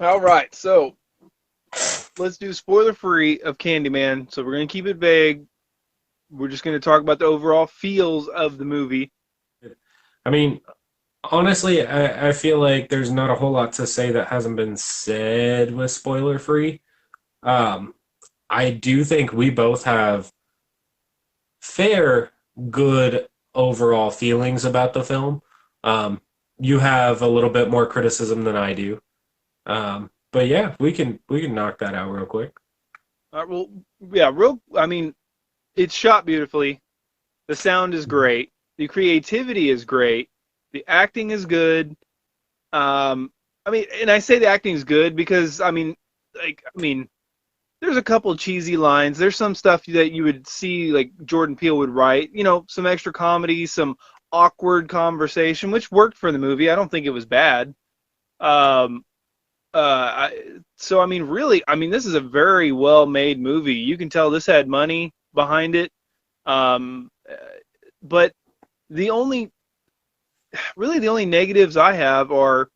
All right, so let's do spoiler free of Candyman. So we're going to keep it vague. We're just going to talk about the overall feels of the movie. I mean, honestly, I feel like there's not a whole lot to say that hasn't been said with spoiler free. Um, I do think we both have fair, good overall feelings about the film. Um, you have a little bit more criticism than I do. But yeah, we can knock that out real quick. Well, yeah, real. I mean, it's shot beautifully. The sound is great. The creativity is great. The acting is good. I mean, and I say the acting is good because there's a couple of cheesy lines. There's some stuff that you would see like Jordan Peele would write. You know, some extra comedy, some awkward conversation, which worked for the movie. I don't think it was bad. Um, so I mean, really, I mean, this is a very well made movie. You can tell this had money behind it. Um, but the only, really, the only negatives I have are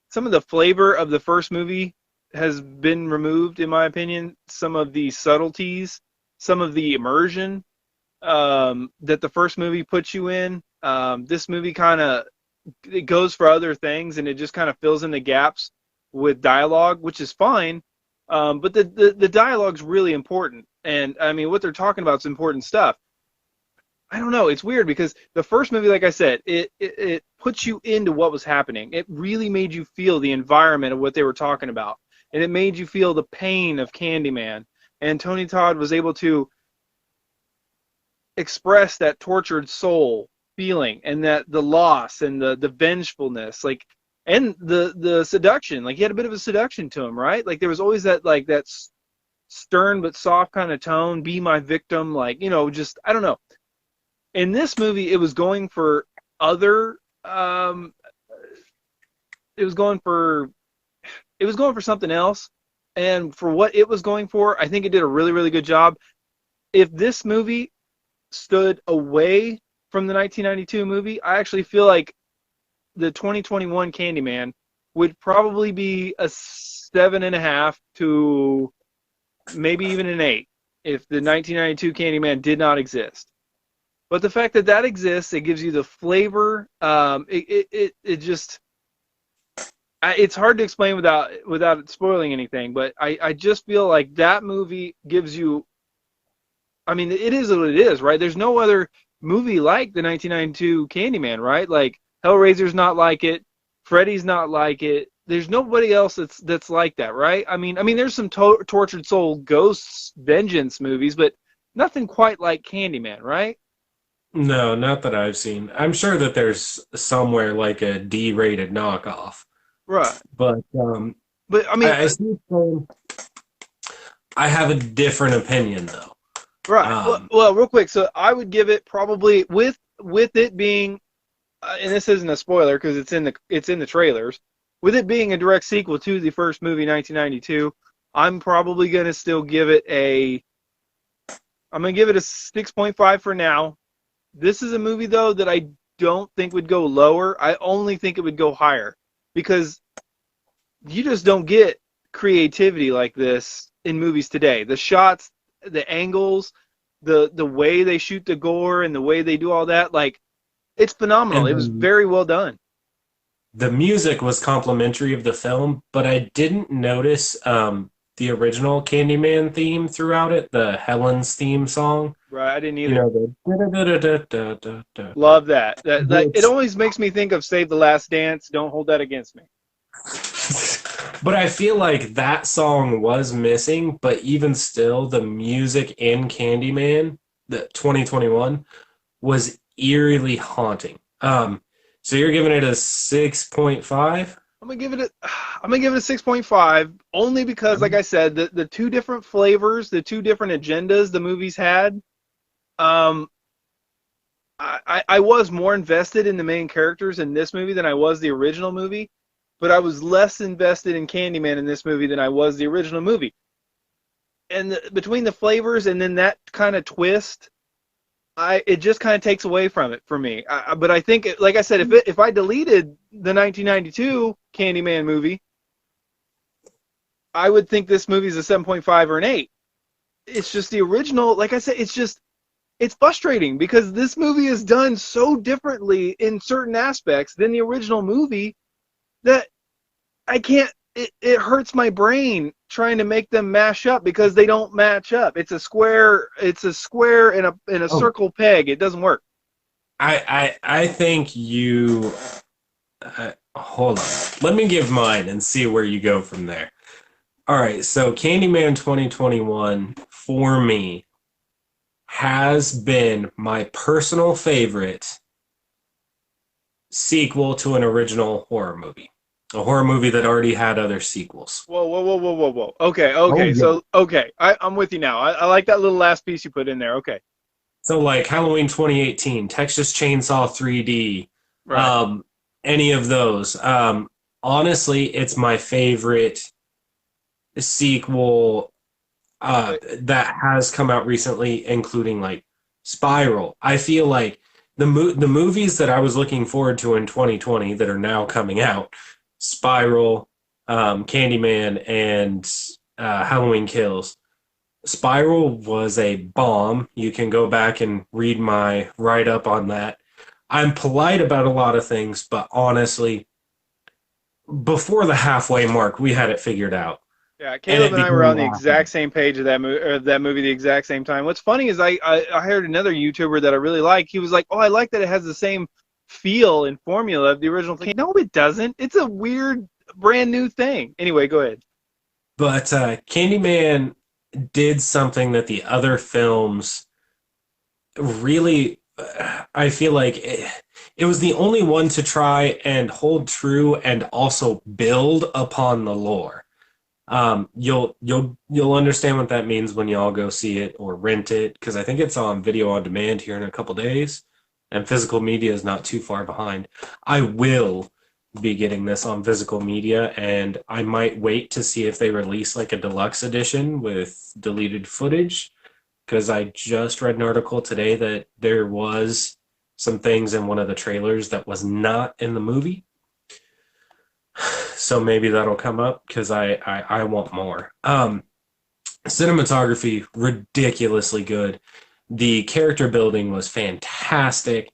some of the flavor of the first movie has been removed, in my opinion. Some of the subtleties, some of the immersion that the first movie puts you in. This movie kind of it goes for other things, and it just kind of fills in the gaps with dialogue, which is fine. But the dialogue's really important, and I mean what they're talking about is important stuff. I don't know. It's weird because the first movie, like I said, it puts you into what was happening. It really made you feel the environment of what they were talking about, and it made you feel the pain of Candyman. And Tony Todd was able to express that tortured soul feeling, and that the loss and the vengefulness, like, and the seduction. Like he had a bit of a seduction to him, right? Like there was always that stern but soft kind of tone. Be my victim, like just I don't know. In this movie, it was going for other. It was going for something else, and for what it was going for, I think it did a really really good job. If this movie stood away from the 1992 movie, I actually feel like the 2021 Candyman would probably be a 7.5 to maybe even an 8 if the 1992 Candyman did not exist. But the fact that that exists, it gives you the flavor. It just it's hard to explain without spoiling anything. But I just feel like that movie gives you. I mean, it is what it is, right? There's no other movie like the 1992 Candyman, right? Like Hellraiser's not like it, Freddy's not like it. There's nobody else that's like that, right? I mean, there's some tortured soul ghosts vengeance movies, but nothing quite like Candyman, right? No, not that I've seen. I'm sure that there's somewhere like a D-rated knockoff, Right. but But I mean, I see I have a different opinion though. right. Um, Well, real quick. So I would give it probably with it being, and this isn't a spoiler because it's in the trailers. With it being a direct sequel to the first movie, 1992, I'm probably gonna still give it a. I'm gonna give it a 6.5 for now. This is a movie though that I don't think would go lower. I only think it would go higher because you just don't get creativity like this in movies today. The shots, the angles, the way they shoot the gore and the way they do all that, like it's phenomenal. and It was very well done. the music was complimentary of the film, but I didn't notice the original Candyman theme throughout it, the Helen's theme song. Right, I didn't You either. know, the da-da-da-da-da-da-da-da, Love that. That it which, always makes me think of Save the Last Dance. Don't hold that against me. but I feel like that song was missing, but even still, the music in Candyman, the 2021, was eerily haunting. So you're giving it a 6.5? I'm gonna give it a I'm gonna give it a 6.5 only because, like I said, the two different flavors, the two different agendas the movies had. Um, I was more invested in the main characters in this movie than I was the original movie, but I was less invested in Candyman in this movie than I was the original movie. And between the flavors and then that kind of twist, it just kind of takes away from it for me. But I think, like I said, if I deleted the 1992 Candyman movie, I would think this movie's a 7.5 or an 8. It's just the original, like I said, it's frustrating because this movie is done so differently in certain aspects than the original movie that I can't. It hurts my brain trying to make them mash up because they don't match up. It's a square. It's a square in a Oh, circle peg. It doesn't work. I think you. Hold on. Let me give mine and see where you go from there. All right, so Candyman 2021 for me has been my personal favorite sequel to an original horror movie. A horror movie that already had other sequels. Whoa, whoa, whoa, whoa, whoa, whoa. Okay, Oh okay. yeah. So okay, I'm with you now. I like that little last piece you put in there. Okay, So like Halloween 2018, Texas Chainsaw 3D, right. um, any of those. Honestly, it's my favorite sequel that has come out recently, including like Spiral. I feel like the movies that I was looking forward to in 2020 that are now coming out, Spiral, Candyman, and Halloween Kills. Spiral was a bomb. You can go back and read my write up on that. I'm polite about a lot of things, but honestly, before the halfway mark, we had it figured out, Yeah, and Caleb it and I were began on the laughing. exact same page of that movie the exact same time. What's funny is I heard another YouTuber that I really like. He was like, "Oh, I like that it has the same feel and formula of the original thing." No, it doesn't. It's a weird, brand new thing. Anyway, go ahead. But Candyman did something that the other films really, I feel like it was the only one to try and hold true and also build upon the lore. You'll understand what that means when y'all go see it or rent it because I think it's on video on demand here in a couple days, and physical media is not too far behind. I will be getting this on physical media, and I might wait to see if they release like a deluxe edition with deleted footage because I just read an article today that there was some things in one of the trailers that was not in the movie. So maybe that'll come up because I want more. Cinematography ridiculously good. The character building was fantastic.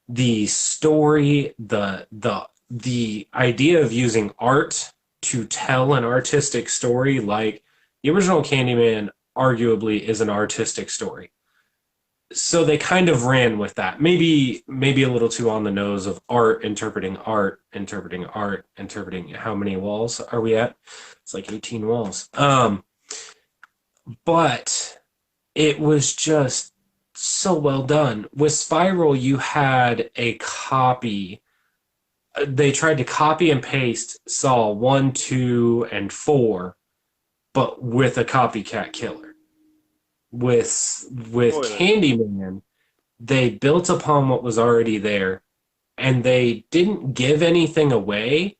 The story, the idea of using art to tell an artistic story, like the original Candyman, arguably is an artistic story. So they kind of ran with that. Maybe a little too on the nose of art, interpreting art, interpreting how many walls are we at? It's like 18 walls. But it was just so well done. With Spiral, you had a copy. They tried to copy and paste Saw 1, 2, and 4, but with a copycat killer. With Spoilers. Candyman, they built upon what was already there, and they didn't give anything away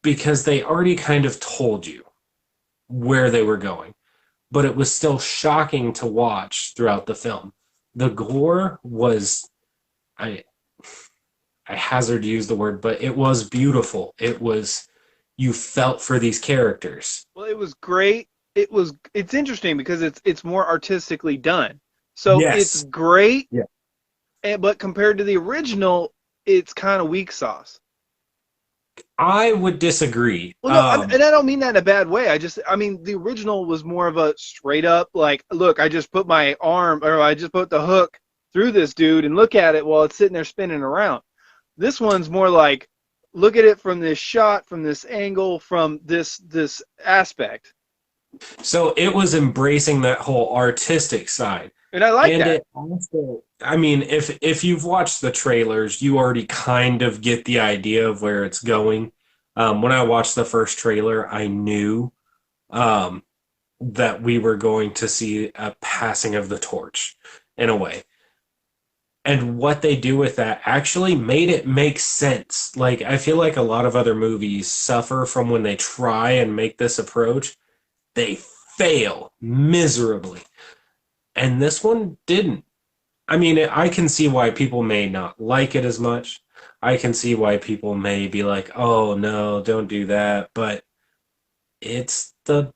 because they already kind of told you where they were going. But it was still shocking to watch throughout the film. The gore was, I I hazard to use the word, but it was beautiful. It was, you felt for these characters. Well, it was great. It's interesting because it's more artistically done. So it's Yes. great, Yeah. but compared to the original, it's kind of weak sauce. I would disagree. Well, no, and I don't mean that in a bad way. I mean, the original was more of a straight up, like, look, I just put my arm, or I just put the hook through this dude and look at it while it's sitting there spinning around. This one's more like, look at it from this shot, from this angle, from this aspect. So it was embracing that whole artistic side. And I like And that. it also, I mean, if you've watched the trailers, you already kind of get the idea of where it's going. When I watched the first trailer, I knew um, that we were going to see a passing of the torch in a way. And what they do with that actually made it make sense. Like, I feel like a lot of other movies suffer from when they try and make this approach, they fail miserably. And this one didn't. I mean, I can see why people may not like it as much. I can see why people may be like, oh no, don't do that. But it's the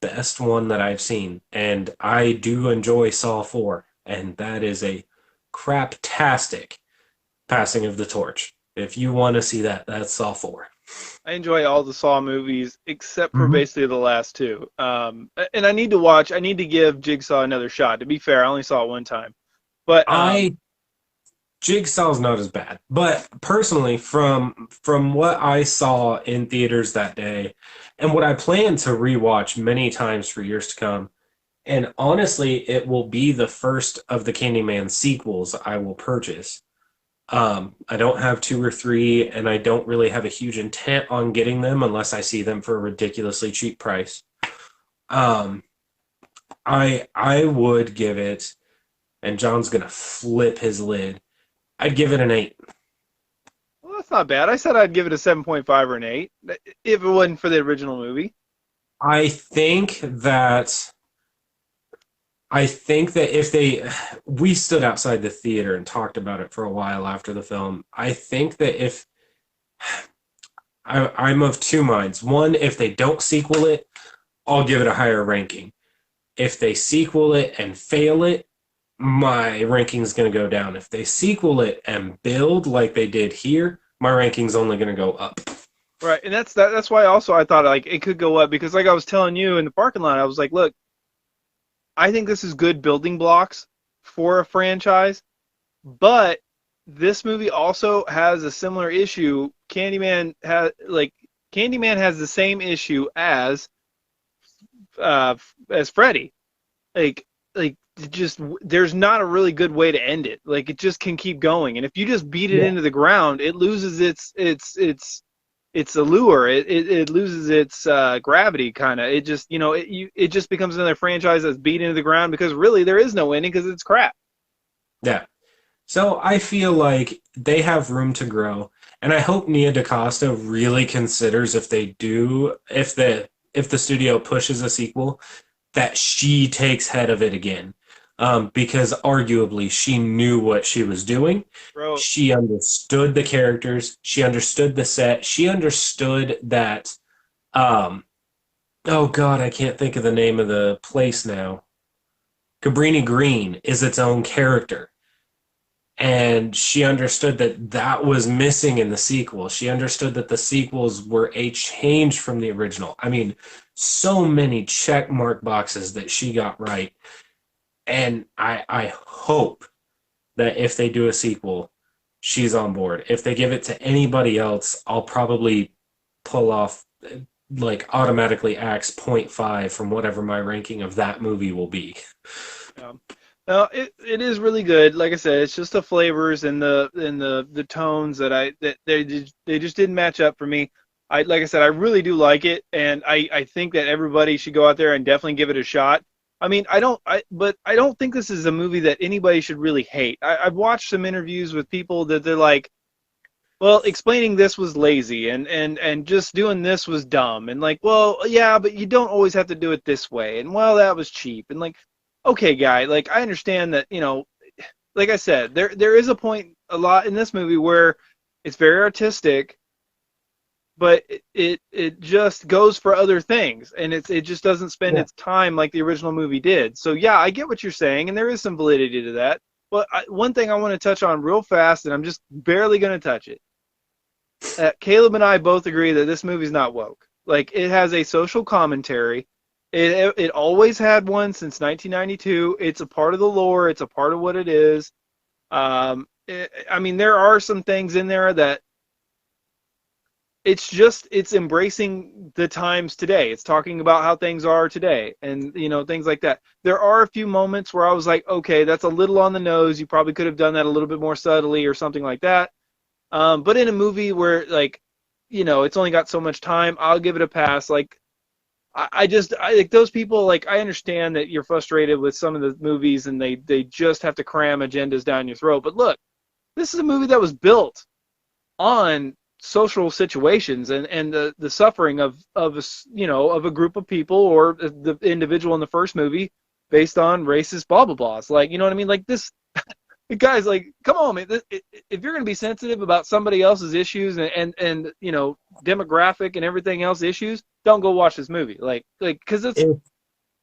best one that I've seen, and I do enjoy Saw 4, and that is a craptastic passing of the torch. If you want to see that, that's Saw 4. I enjoy all the Saw movies except for Mhm. basically the last two. And I need to watch. I need to give Jigsaw another shot. To be fair, I only saw it one time. But I Jigsaw's not as bad, but personally, from what I saw in theaters that day, and what I plan to rewatch many times for years to come, and honestly, it will be the first of the Candyman sequels I will purchase. I don't have two or three, and I don't really have a huge intent on getting them unless I see them for a ridiculously cheap price. Um, I would give it, and John's gonna flip his lid. I'd give it an 8. well, that's not bad. I said I'd give it a 7.5 or an 8 if it wasn't for the original movie. I think that if we stood outside the theater and talked about it for a while after the film. I think that if I'm of two minds. One, if they don't sequel it, I'll give it a higher ranking. If they sequel it and fail it, my ranking's going to go down. If they sequel it and build like they did here, my ranking's only going to go up. Right, and that's why also I thought like it could go up because like I was telling you in the parking lot, I was like, look, I think this is good building blocks for a franchise, but this movie also has a similar issue. Candyman has the same issue as Freddy. Like like just there's not a really good way to end it. Like it just can keep going, and if you just beat it Yeah. into the ground, it loses its allure. It loses its gravity, kind of. It just it just becomes another franchise that's beat into the ground because really there is no ending because it's crap. Yeah. So I feel like they have room to grow, and I hope Nia DaCosta really considers if the studio pushes a sequel that she takes head of it again, because arguably she knew what she was doing. Bro, She understood the characters, she understood the set, she understood that. Um, oh God, I can't think of the name of the place now. Cabrini Green is its own character, and she understood that that was missing in the sequel. She understood that the sequels were a change from the original. I mean, so many check mark boxes that she got right, and I hope that if they do a sequel, she's on board. If they give it to anybody else, I'll probably pull off like automatically axe point 0.5 from whatever my ranking of that movie will be. um, no, it is really good. Like I said, it's just the flavors and the tones that they just didn't match up for me. I like I said, I really do like it, and I think that everybody should go out there and definitely give it a shot. I mean, but I don't think this is a movie that anybody should really hate. I've watched some interviews with people that they're like, well, explaining this was lazy, and just doing this was dumb, and like, well, yeah, but you don't always have to do it this way, and well, that was cheap, and like, okay, guy, like I understand that, like I said, there is a point a lot in this movie where it's very artistic, but it just goes for other things, and it just doesn't spend Yeah. its time like the original movie did. So yeah, I get what you're saying, and there is some validity to that. But one thing I want to touch on real fast, and I'm just barely going to touch it. Caleb and I both agree that this movie's not woke. Like it has a social commentary. It always had one since 1992. It's a part of the lore. It's a part of what it is. I mean, there are some things in there that it's embracing the times today. It's talking about how things are today, and things like that. There are a few moments where I was like, okay, that's a little on the nose. You probably could have done that a little bit more subtly or something like that. But in a movie where like, it's only got so much time, I'll give it a pass. Like I like those people. Like I understand that you're frustrated with some of the movies and they just have to cram agendas down your throat. But look, this is a movie that was built on social situations and the suffering of a group of people or the individual in the first movie based on racist blah blah blahs. Like you know what I mean? Like this. Guys, like, come on, man. If you're going to be sensitive about somebody else's issues and demographic and everything else issues, don't go watch this movie. Like, because it's If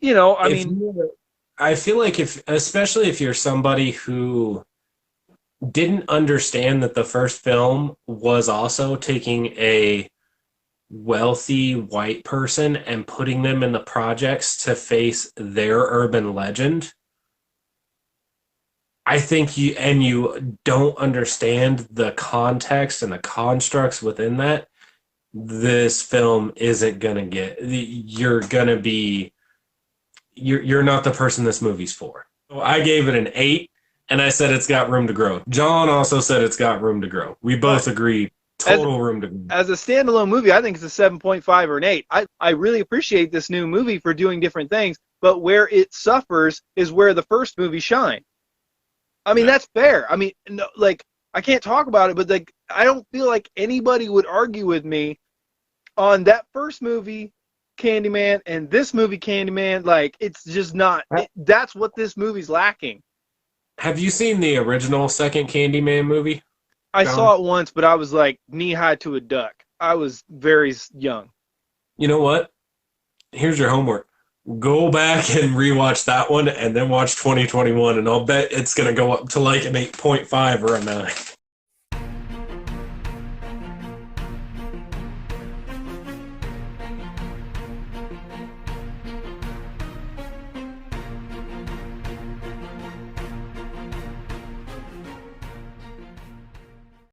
I if mean, you, I feel like if especially if you're somebody who didn't understand that the first film was also taking a wealthy white person and putting them in the projects to face their urban legend, I think you don't understand the context and the constructs within that, this film isn't gonna get, you're gonna be, you're not the person this movie's for. So I gave it an 8, and I said it's got room to grow. John also said it's got room to grow. We but both agree, as total room to grow. as a standalone movie, I think it's a 7.5 or an 8. I really appreciate this new movie for doing different things, but where it suffers is where the first movie shined. I mean, Yeah. that's fair. I mean, no, like, I can't talk about it, but like, I don't feel like anybody would argue with me on that first movie, Candyman, and this movie, Candyman. Like, it's just not. That's what this movie's lacking. Have you seen the original second Candyman movie, I John? saw it once, but I was like knee high to a duck. I was very young. You know what? Here's your homework. Go back and rewatch that one and then watch 2021, and I'll bet it's going to go up to like an 8.5 or a 9.